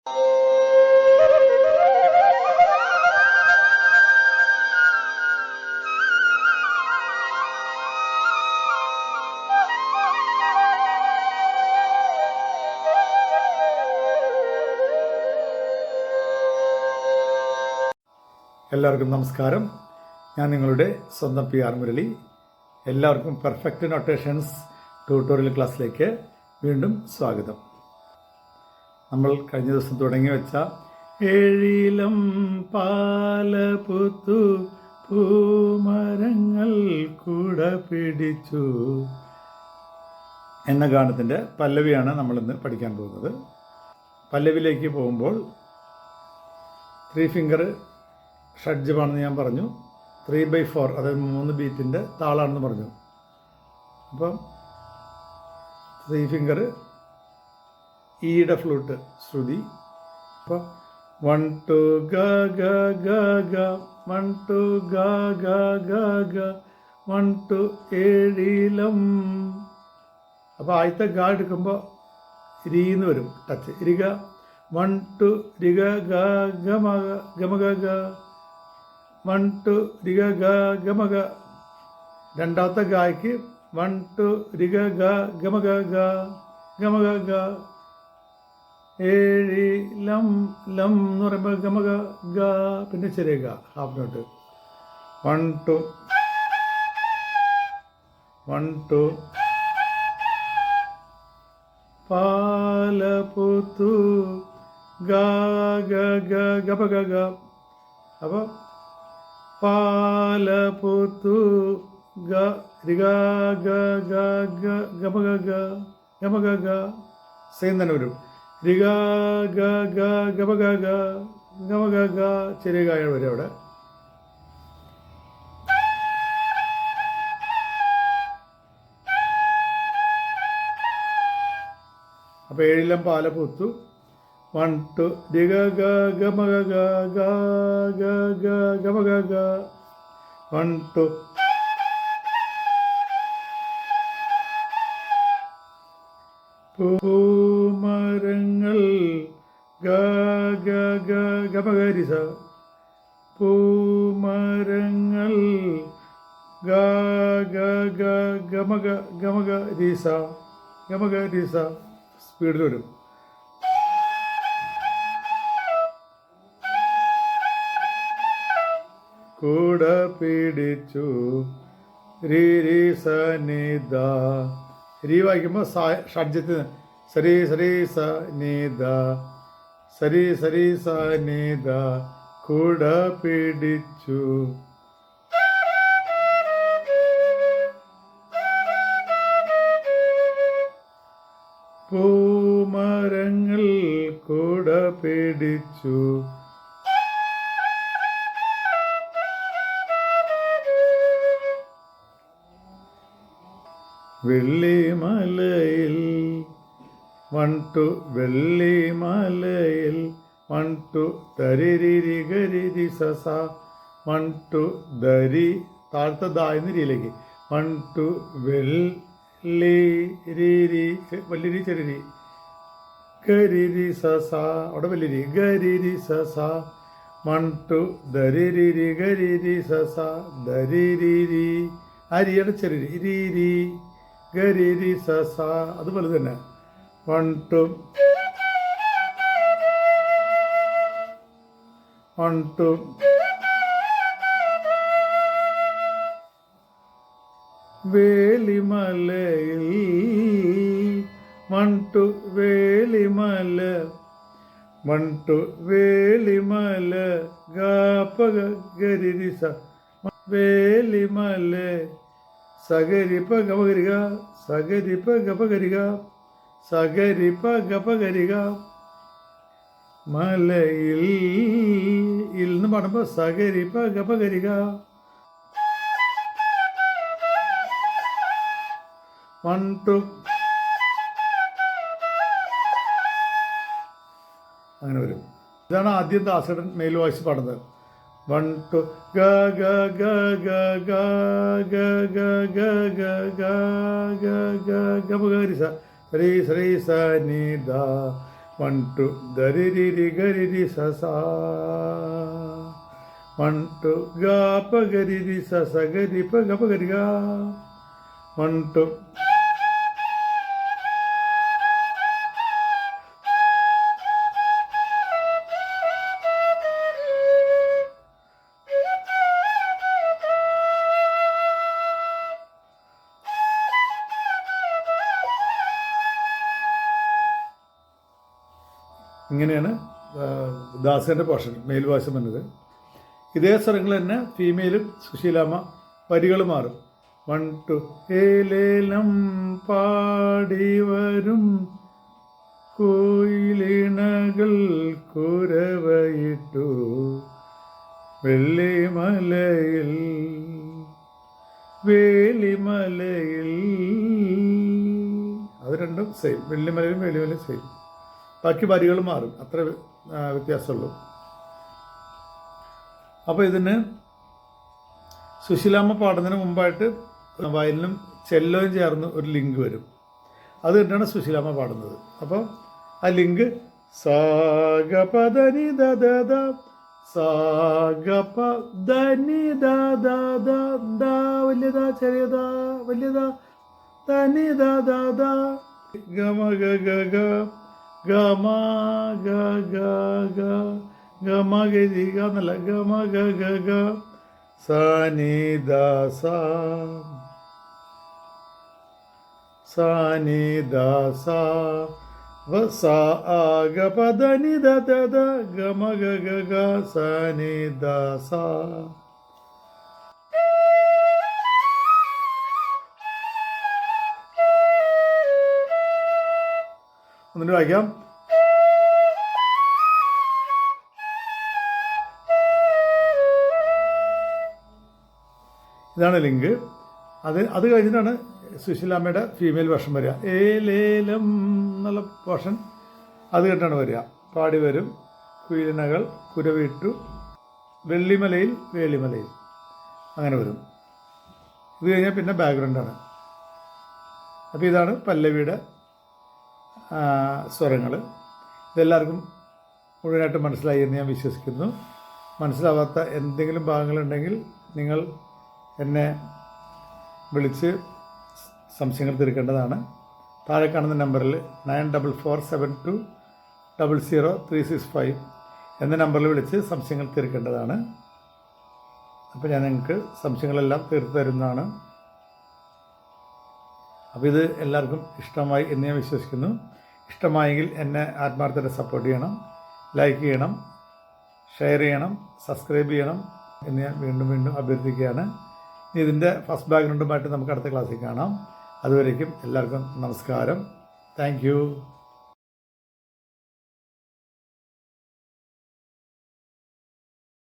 എല്ലാവർക്കും നമസ്കാരം. ഞാൻ നിങ്ങളുടെ സ്വന്തം മുരളി. എല്ലാവർക്കും പെർഫെക്റ്റ് നൊട്ടേഷൻസ് ട്യൂട്ടോറിയൽ ക്ലാസ്സിലേക്ക് വീണ്ടും സ്വാഗതം. നമ്മൾ കഴിഞ്ഞ ദിവസം തുടങ്ങി വെച്ച ഏഴിലം പാല പൂത്തു പൂമരങ്ങൾ കൂട പിടിച്ചു എന്ന ഗാനത്തിൻ്റെ പല്ലവിയാണ് നമ്മളിന്ന് പഠിക്കാൻ പോകുന്നത്. പല്ലവിയിലേക്ക് പോകുമ്പോൾ 3 ഫിംഗർ ഷഡ്ജമാണെന്ന് ഞാൻ പറഞ്ഞു. 3/4 അതായത് 3 ബീറ്റിൻ്റെ താളാണെന്ന് പറഞ്ഞു. അപ്പം 3 ഫിംഗർ ഈയുടെ ഫ്ലൂട്ട് ശ്രുതി. അപ്പോൾ 1 2 ഗ ഗ ഗ ഗ 1 2 ഗ ഗ ഗ ഗ 1 2 ഏഴിലം. അപ്പോൾ ആദ്യത്തെ ഗ എടുക്കുമ്പോൾ രീന്ന് വരും, ടച്ച് ഇരിക. 1 2 രിഗ ഗ ഗമ ഗമ ഗ 1 2 രിഗ ഗ ഗമ ഗ. രണ്ടാമത്തെ ഗായ്ക്ക് 1 2 രിഗ ഗ ഗമ ഗ ഗമ ഗ. ഏഴിലം ലം എന്ന് പറയുമ്പോൾ ഗമ ഗ. പിന്നെ ചെറിയ ഗ, ഹാഫ് നോട്ട്. 1 2 1 2 പാല പൂത്തു ഗ ഗ ഗ ഗമ ഗ. അപ്പോൾ പാല പൂത്തു ഗ രിഗ ഗ ഗ ഗ ഗമ ഗമ ഗ. സെയിം തന്നെ വരും. രിഗ ഗ ഗ ഗമ ഗമ ഗ. ചെറിയ ഗായ വരും അവിടെ. അപ്പോൾ ഏഴിലം പാല പൂത്തു 1 2 രിഗ ഗ ഗമ ഗ ഗ ഗ ഗമ ഗ 1 2 പൂമരങ്ങൾ ഗ ഗ ഗ ഗമ ഗ സ. പൂമരങ്ങൾ ഗ ഗ ഗ ഗമ ഗ സ ഗമ ഗ സ. സ്പീഡിൽ വരും. കൂട പിടിച്ചു രി രി സ നി ദ. രി വായിക്കുമ്പോൾ ഷഡ്ജത്തിന് സരി സരി സ നി ദ സരി സരി സ നി ദ. കൂട പിടിച്ചു. പൂമരങ്ങൾ കൂട പിടിച്ചു. വെള്ളിമലയിൽ 1 2 വെള്ളിമലയിൽ 1 2 ദരിരി ഗരിരി സസ 1 2 ദരി താഴത്തെ ദായെന്ന് രീതിയിലേക്ക് 1 2 വെള്ളി രീരി വല്ലിരി ചെറിരി ഗരിരി സസ. അവിടെ വല്ലിരി ഗരിരി സസ 1 2 ദരിരി ഗരിരി സസ ദരിരി. അരിയുടെ ചെറിയ രീരി ഗരിരി സസ. അതുപോലെ തന്നെ 1 2 1 2 വേലിമലയിൽ 1 2 വേലിമല 1 2 വേലിമല ഗ ഗരിരി സ. വേലിമല സഗരിപ്പ ഗപകരിക സഗരിപ്പ ഗപകരിക സഗരിപ്പ ഗപകരിക. മലയിൽ ഇന്ന് പാടുമ്പോൾ സഗരിപ്പ ഗപകരിക. 1 2 അങ്ങനെ വരും. ഇതാണ് ആദ്യം ദാസടൻ മെയിൽ വോയിസ് പാടുന്നത്. 1 2 ഗ ഗ ഗ ഗ ഗ ഗ ഗ ഗ ഗ ഗ ഗ ഗ ഗ ഗ സ സരി സരി സ നി ദ 1 2 ദരി രി രി ഗരി രി സ സ 1 2 ഗ പ ഗരി രി സ സ ഗരി പ ഗ പ ഗരി ഗ 1 2. ഇങ്ങനെയാണ് ദാസേൻ്റെ പോർഷൻ മെയിൽ വോയിസ് വന്നത്. ഇതേ സ്വരങ്ങൾ തന്നെ ഫീമെയിലും സുശീലാമ്മ വരികൾ മാറും. 1 2 ഏലേലം പാടി വരും കോയിലിണകൾ കുരവയിട്ടു വെള്ളിമലയിൽ വേളിമലയിൽ. അത് രണ്ടും സെയിം, വെള്ളിമലയും വേളിമലയും സെയിം. ബാക്കി വരികൾ മാറും, അത്ര വ്യത്യാസമുള്ളൂ. അപ്പോൾ ഇതിന് സുശീലാമ്മ പാടുന്നതിന് മുമ്പായിട്ട് വയലിനും ചെല്ലോയും ചേർന്ന് ഒരു ലിങ്ക് വരും. അത് തന്നെയാണ് സുശീലാമ്മ പാടുന്നത്. അപ്പോൾ ആ ലിങ്ക് സാഗപദനി ദദ സാഗപദനി ദദ വലിയതാ ചെറിയതാ വലിയതാ ധനി ദദ ഗമ ഗ ഗ ഗ ഗമ ഗ ഗ ഗ ഗമ ഗരി ഗ എന്നല്ല ഗമ ഗ ഗ ഗ സനി ദ സ സനി ദ സ വ സ ആ ഗ പ ധ നി ദ ത ധ ഗമ ഗ ഗ ഗ സനി ദ സ. ഒന്നിട്ട് വായിക്കാം. ഇതാണ് ലിങ്ക്. അത് കഴിഞ്ഞിട്ടാണ് സുശീലാമ്മയുടെ ഫീമെയിൽ വേർഷൻ വരിക. ഏലേലം എന്നുള്ള വേർഷൻ അത് കേട്ടാണ് വരിക. പാടി വരും കുയിലിനകൾ കുരവിട്ടു വെള്ളിമലയിൽ വേളിമലയിൽ, അങ്ങനെ വരും. ഇത് കഴിഞ്ഞാൽ പിന്നെ ബാക്ക്ഗ്രൗണ്ടാണ്. അപ്പോൾ ഇതാണ് പല്ലവിയുടെ സ്വരങ്ങൾ. ഇതെല്ലാവർക്കും മുഴുവനായിട്ട് മനസ്സിലായി എന്ന് ഞാൻ വിശ്വസിക്കുന്നു. മനസ്സിലാവാത്ത എന്തെങ്കിലും ഭാഗങ്ങളുണ്ടെങ്കിൽ നിങ്ങൾ എന്നെ വിളിച്ച് സംശയങ്ങൾ തീർക്കേണ്ടതാണ്. താഴെ കാണുന്ന നമ്പറിൽ 9447200365 എന്ന നമ്പറിൽ വിളിച്ച് സംശയങ്ങൾ തീർക്കേണ്ടതാണ്. അപ്പോൾ ഞാൻ നിങ്ങൾക്ക് സംശയങ്ങളെല്ലാം തീർത്തു തരുന്നതാണ്. അപ്പോൾ ഇത് എല്ലാവർക്കും ഇഷ്ടമായി എന്ന് ഞാൻ വിശ്വസിക്കുന്നു. ഇഷ്ടമായെങ്കിൽ എന്നെ ആത്മാർത്ഥത സപ്പോർട്ട് ചെയ്യണം, ലൈക്ക് ചെയ്യണം, ഷെയർ ചെയ്യണം, സബ്സ്ക്രൈബ് ചെയ്യണം എന്ന് ഞാൻ വീണ്ടും വീണ്ടും അഭ്യർത്ഥിക്കുകയാണ്. ഇതിൻ്റെ ഫസ്റ്റ് ബാക്ക്ഗ്രൗണ്ടുമായിട്ട് നമുക്ക് അടുത്ത ക്ലാസ്സിൽ കാണാം. അതുവരേക്കും എല്ലാവർക്കും നമസ്കാരം. Thank you.